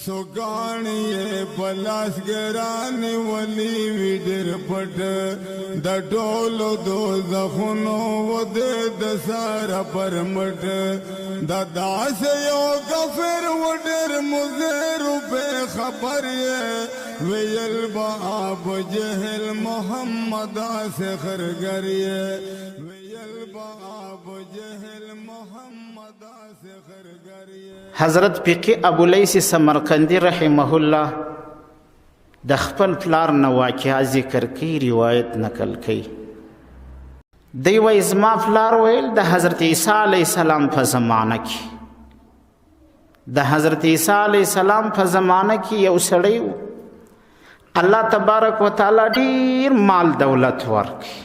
سوګانې پلاس ګران ولي وډر پټ د ټولو دوزخونو ود د سارا پرمټ د داس یو کفر وډر مزر په خبر یې ویل با ابو جهل محمد سے خرګر یې ویل با ابو جهل محمد سے خرګر یې. حضرت فقی ابو لیث سمرقندی رحمه الله د خپل پلار نه واقعا ذکر کوي، روایت نقل کوي. دی وایي زما پلار ویل د حضرت عیسی علیه السلام په زمانه کې د حضرت عیسی علیه السلام په زمانه کې یو سړی و، الله تبارک وتعالی ډیر مال دولت ورکړي،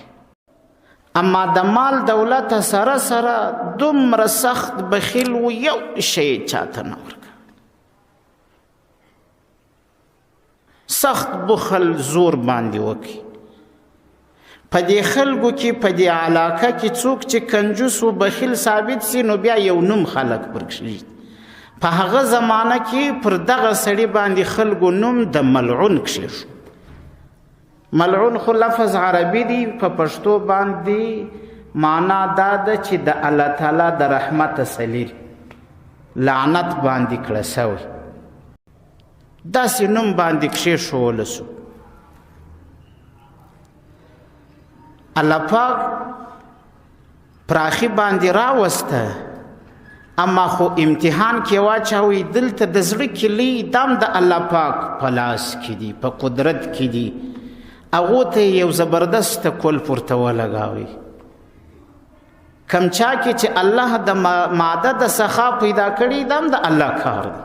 اما د مال دولت سره سره دومره سخت بخیل و، یو شی چاته نه ورکړ. سخت بخل زور باندې وکړي. په دې خلکو کې په دې علاقه کې څوک چې کنجوس و بخیل ثابت سي نو بیا یو نوم خلک پرکښي. په هغه زمانه کې پر دغه سړي باندې خلکو نوم د ملعون کښېښو. ملعون خو لفظ عربي دی، په پښتو باندې معنا دا ده چې د الله تعالی د رحمت سلیل لعنت باندې کړه سوی، داسې نوم باندې کښېښوول سو. الله پاک پراخي باندې راوسته، اما خو امتحان کې واچوي. دلته د زړه کیلي دام د الله پاک په لاس کې دي، په قدرت کې دي. هغو ته یو زبردست کل پورته ولګاوي. کم چا کې چې الله د ماده د سخا پیدا کړي دام د الله کار دی.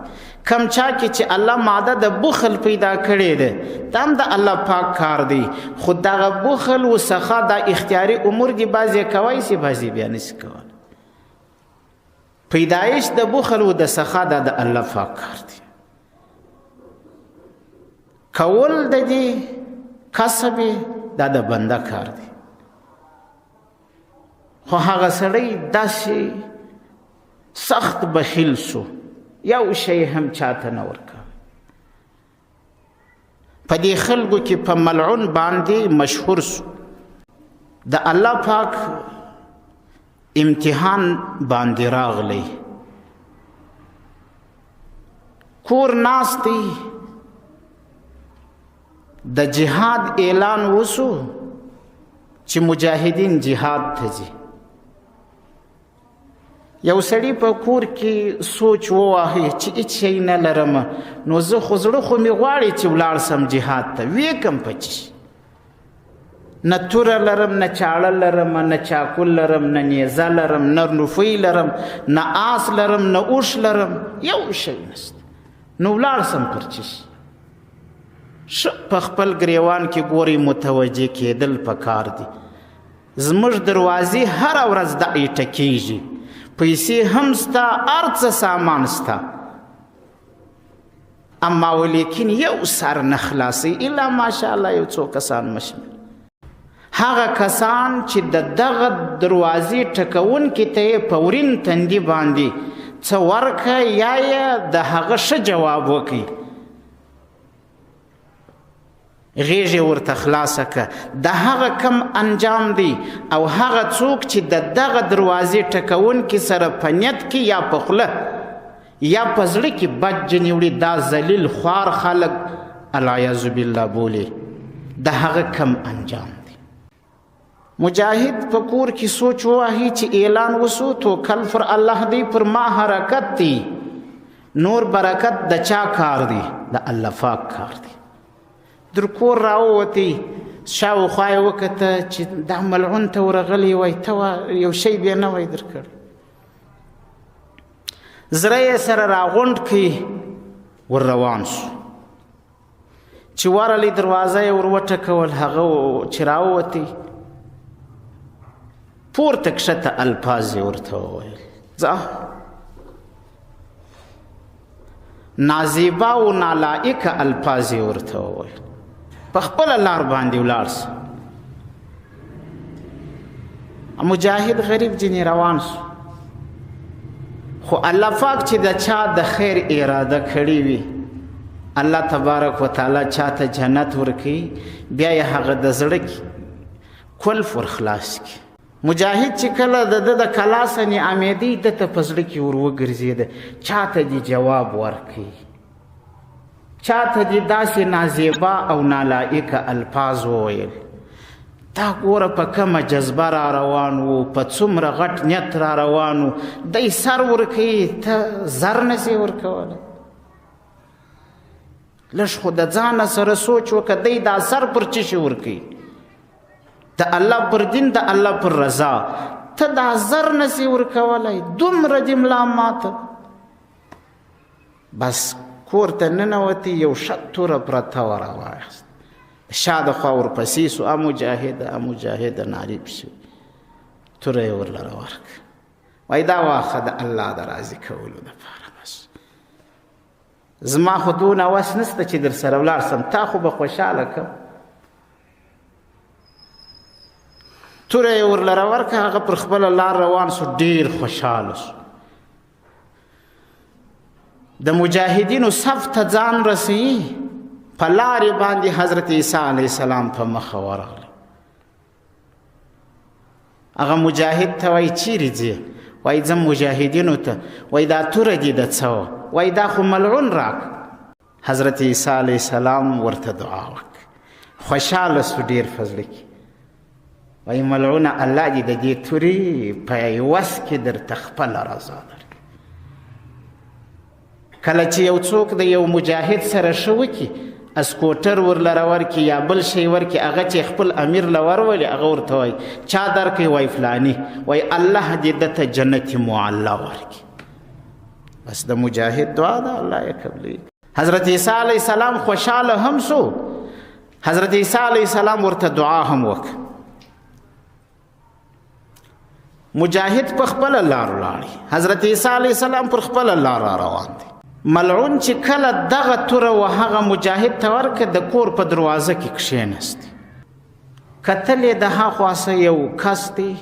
کم چا کې چې الله ماده د بخل پیدا کړي ده دام د الله پاک کار دی. خود دغه بخل و سخا د اختیاري امور دي، بعضې کوی سي بعضې بیا نسي کولی. پیدایش د بخل و د سخا د الله پاک کار دی. کول د دې کسب دا د بنده کار دی. خو هغه سړی داسې سخت بخیل سو، یو شی هم چاته نه ورکوي. په دې خلکو کې په ملعون باندې مشهور سو. د الله پاک امتحان باندې راغلی، کور ناست دی، د جهاد اعلان وسو چې مجاهدین جهاد ته ځي. یو سړي په کور کې سوچ وواهه چې هیڅ شی نه لرم، نو زه خو زړه خو مې غواړي چې ولاړ سم جهاد ته. ویې کم پچي، نه توره لرم، نه چاړه لرم، نه چاکول لرم، نه نیزه لرم، نه نفی لرم، نه آس لرم، نه اوښ لرم، یو شی نشته. نو ولاړ سم پرچی په خپل ګریوان کې ګوري متوجه کېدل پکار دي. زموږ دروازې هره ورځ دعې ټکېږي، پیسې هم ستا، هر څه سامان ستا، اما ولیکن یو سر نه خلاصي الا ماشاءالله یو څو کسان مشمل. هغه کسان چې د دغه دروازې ټکونکي ته یې په ورین تندي باندې څه ورکه یا یې د هغه ښه جواب وکړي، غیږ ورته خلاصه که، د هغه کم انجام دی. او هغه څوک چې د دغه دروازې ټکونکي سره په نیت کې یا په خوله یا په زړه کې بد جنې وړي، دا ذلیل خوار خلک العیاذ بالله بولي، د هغه کم انجام دی. مجاهد په کور کې سوچ وواهي چې اعلان وسو توکل پر الله دی، پر ما حرکت دی، نور برکت د چا کار دی؟ د الله پاک کار دی. در کور راووتی، شاوخوا یې وکته چې دا ملعون ته ورغلی وای، ته یو شی بیا نه وای درکړی. زړه یې سره راغونډ کړي، ور روان سو. چې ورغلی دروازه یې ور وټکول، هغه چې راووتی پورته کښته الفاظ یې ورته وویل، ځه نازیبا و نالائکه الفاظ یې ورته وویل، په خپله لار باندې ولاړ سه. مجاهد غریب جنې روان سو. خو الله پاک چې د چا د خیر اراده کړې وي الله تبارک وتعالی چاته جنت ورکوي بیا یې هغه د زړه کې کلف ورخلاص کړي. مجاهد چې کله د ده د کلاسه نعمېدی ده ته په زړه کې ور وګرځېده چاته دې جواب ورکوي، چاته دې داسې نازیبا او نالایقه الفاظ وویل. تا ګوره په کومه جذبه را روان و، په څومره غټ نیت را روان و، دی سر ورکوي ته زر نسې ورکولی. لږ خو د ځانه سره سوچ وکړه دی دا سر پر څه شي ورکوي؟ د الله پر دین، د الله پر رضا ته دا زر نسې ورکولی، دومره دې ملا ماته. بس کور ته ننوتې، یو شت توره پرته وه راواخیست، شا د خوا ورپسې سو مجاهده مجاهده نارې پسې توره یې ورلره ورکړه. وایي دا واخه د الله د راضي کولو دپاره. بس زما خو دونه وس نسته چې در سره ولاړ سم، تا خو به خوشحاله کړم. توره یې ورلره ورکړه، هغه پر خپله لار روان سو، ډېر خوشحاله سو. د مجاهدینو صف ته ځان رسوي، په لارې باندې حضرت عیسی علیه السلام په مخه ورغله. هغه مجاهد ته وایي چیرې ځې؟ وایي ځم مجاهدینو ته. وایي دا توره دې د څه وه؟ وایي دا خو ملعون راکړه. حضرت عیسی علیه السلام ورته دعا وکړه، خوشحاله سو ډېر فضله کې. وایي ملعونه الله دې د دې تورې په عوض کې درته خپله رضا درکړي. کله چې یو څوک د یو مجاهد سره ښه وکړي، اسکوټر ورلره ورکړي یا بل شی ورکړي، هغه چې خپل امیر له ورولي، هغه ورته وایي چا درکوي؟ وایي فلاني. وایي الله دې ده ته جنت معلا ورکړي. بس د مجاهد دعا ده، الله یې قبلوي. حضرت عیسی علیه السلام خوشحاله هم سو، حضرت عیسی علیه السلام ورته دعا هم وکړه. مجاهد په خپله لار ولاړي، حضرت عیسی علیه السلام پر خپله لار را روان دی. ملعون چې کله دغه توره و هغه مجاهد ته ورکړه، د کور په دروازه کې کښېنستی. کتل یې د هاخوا څه یو کس دی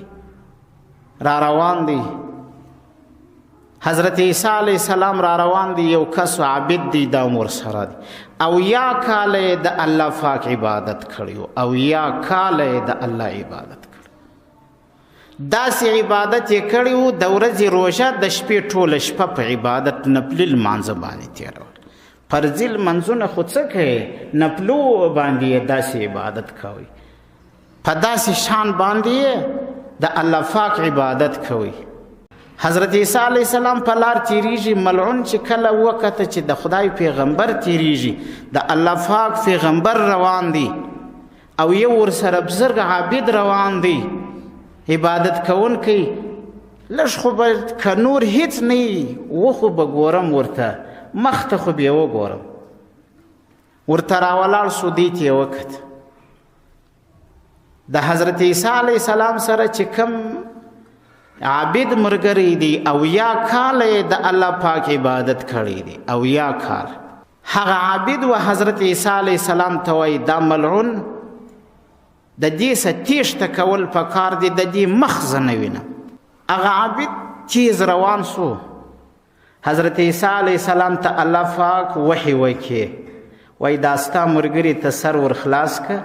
را روان دی، حضرت عیسی علیه السلام را روان دی، یو کس عابد دی، دا ورسره دی. او یا کاله یې د الله پاک عبادت کړی، او یا کاله یې د الله عبادت کړی. داسې عبادت یې کړی و، د ورځې روژه، د شپې ټوله شپه په عبادت نفلي لمانځه باندې تېرول. فرضي لمنځونه خو څه کوي، نفلو باندې یې داسې عبادت کوئ، په داسې شان باندې یې د الله پاک عبادت کوئ. حضرت عیسی علیه السلام په لار تیریږي، ملعون چې کله وکته چې د خدای پیغمبر تیریږي، د الله پاک پیغمبر روان دی، او یو ورسره بزرګ عابد روان دی عبادت کوونکی، لږ خو به که نور هیڅ نه وي، و خو به ګورم ورته، مخ ته خو بیا وګورم. ورته راولاړ سو، دې ته یې وکته. د حضرت عیسی علیه السلام سره چې کوم عابد ملګری دی، او یا کاله یې د الله پاک عبادت کړی دی، او یا کاله هغه عابد و حضرت عیسی علیه السلام ته وایي دا ملعون د دې څه تیښته کول پکار دی، د دې مخ زه نه وینم. هغه عابد تیز روان سو، حضرت عیسی علیه السلام ته الله پاک وحی وکړي، وایي دا ستا ملګري ته سر ورخلاص که،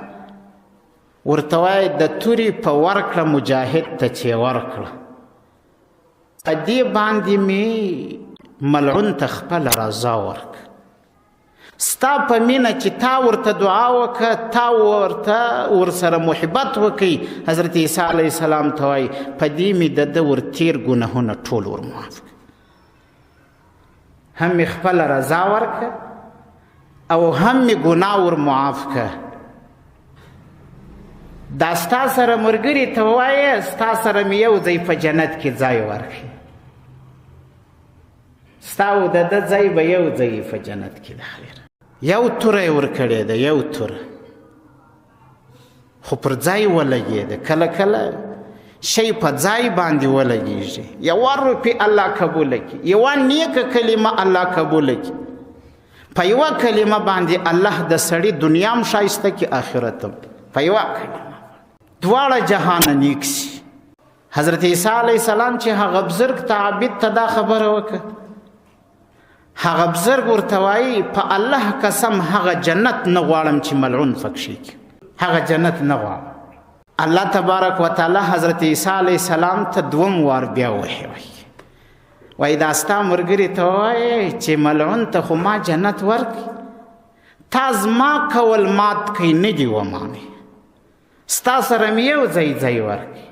ورته وایي د تورې په ورکړه مجاهد ته چې ورکړه. په دې باندې مې ملعون ته خپله رضا ورکړه. ستا په مینه چې تا ورته دعا وکړه، تا ورته ورسره محبت وکړي، حضرت عیسی علیه السلام ته وایي په دې مې د ده ورتېر ګناهونه ټول ورمعاف کړه. هم مې خپله رضا ورکړه او هم مې ګناه ورمعاف کړه. دا ستا سره ملګري ته ووایه ستا سره مې یو ځای په جنت کې ځای ورکړي، ستا او د ده ځای به یو ځای په جنت کې داخلي. یو توره یې ورکړې ده، یو توره، خو پر ځای ولګېده. کله کله شی په ځای باندې ولګېږي، یوه روپۍ الله قبوله کړي، یوه نیکه کلمه الله قبوله کړي. په یوه کلمه باندې الله د سړي دنیا هم ښایسته کړي، آخرت هم، په یوه کلمه دواړه جهانه نیک سي. حضرت عیسی علیه السلام چې هغه بزرګ ته عابد ته دا خبره وکړه، هغه بزرګ ورته وایي په الله قسم هغه جنت نه غواړم چې ملعون پکښې کړي، هغه جنت نه غواړم. الله تبارک وتعالی حضرت عیسی علیه السلام ته دوم وار بیا وحی وایي دا ستا ملګري ته ووایې چې ملعون ته خو ما جنت ورکړي، تا زما کول مات کوي نه دي ومانې، ستا سره مې یو ځای ورکړي،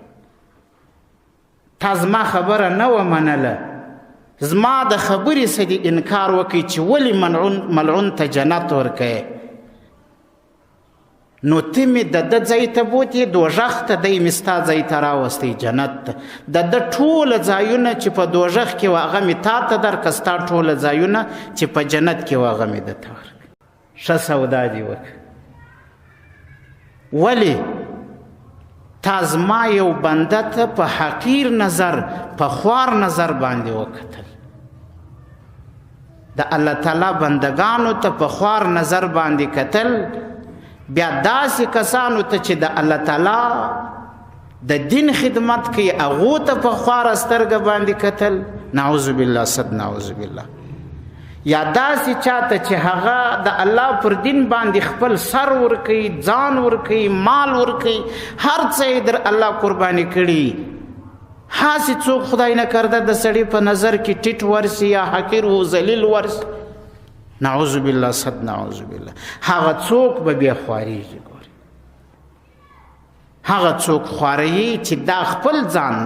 تا زما خبره نه ومنله، زما د خبرې څه دې انکار وکړي چې ولې ملعون ته جنت ورکوې، نو ته مې د ده ځای ته بوتې دوژخ ته، دی مې ستا ځای ته راوستی جنت ته. د ده ټوله ځایونه چې په دوژخ کې و هغه مې تا ته درکړه، ستا ټوله ځایونه چې په جنت کې و هغه مې ده ته ورکړه. ښه سودا دې وکړه. ولې تا زما یو بنده ته په حقیر نظر، په خوار نظر باندې وکتل. د الله تعالی بندگانو ته په خوار نظر باندې کتل، بیا داسې کسانو ته چې د الله تعالی د دین خدمت کوي هغو ته په خواره سترګه باندې کتل، نعوذ بالله صد نعوذ بالله. یا داسې چاته چې هغه د الله پر دین باندې خپل سر ورکوي، ځان ورکوي، مال ورکوي، هر څه یې در الله قرباني کړي، هاسې څوک خدای نه کرده د سړي په نظر کې ټیټ ورسي یا حقیر و ذلیل ورسي، نعوذ بالله صد نعوذ بالله. هغه څوک به بیا خواریږي. ګوري هغه څوک خواري چې دا خپل ځان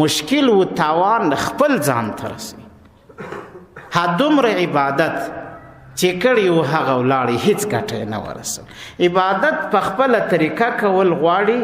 مشکل و تاوان خپل ځان ته رسي، ها دومره عبادت چې کړی و هغه ولاړې هیڅ ګټه نه ورسوي. عبادت په خپله طریقه کول غواړي